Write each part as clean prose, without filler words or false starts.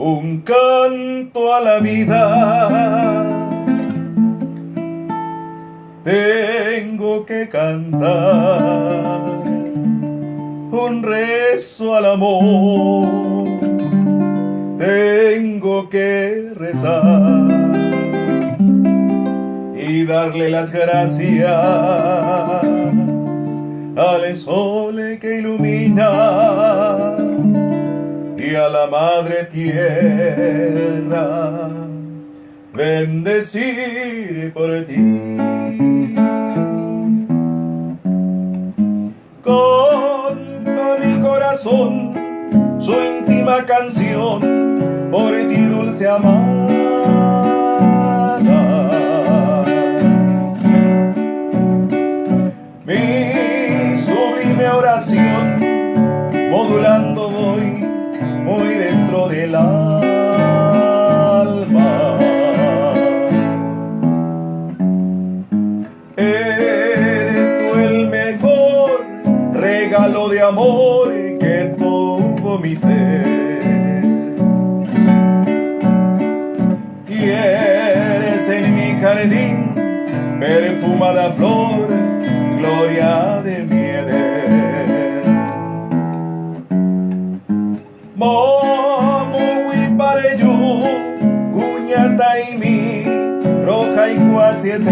un canto a la vida. Tengo que cantar un rezo al amor. Tengo que rezar y darle las gracias al sol que ilumina y a la madre tierra bendecir por ti. Con todo mi corazón su íntima canción por ti, dulce amada. Mi sublime oración modulando voy muy dentro del alma. Eres tú el mejor regalo de amor que tuvo mi ser, y eres en mi jardín perfumada flor, gloria de mi Edén. Momo huipareyu, cuñata y mi roja y cuasietema.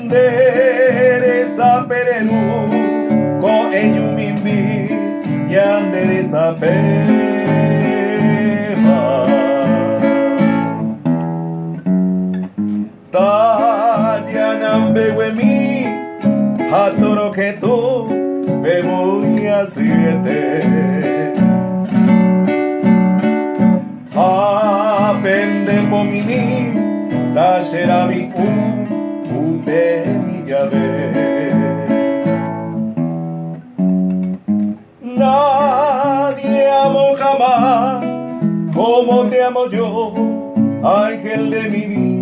Dereza perelu, ko eyumimbi, yandereza pema. Tayanambe wemi, hatoro que tú me voy a siete. Apende pomini, tasherabi upe mi llave. Nadie amó jamás como te amo yo, ángel de mi vida.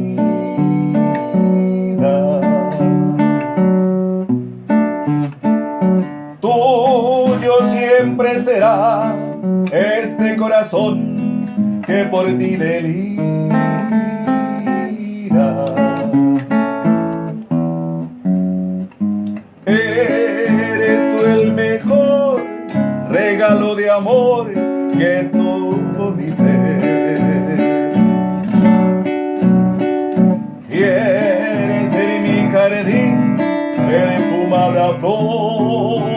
Tuyo siempre será este corazón que por ti delira. Eres tú el mejor regalo de amor que tuvo mi ser, y eres en mi jardín perfumada flor,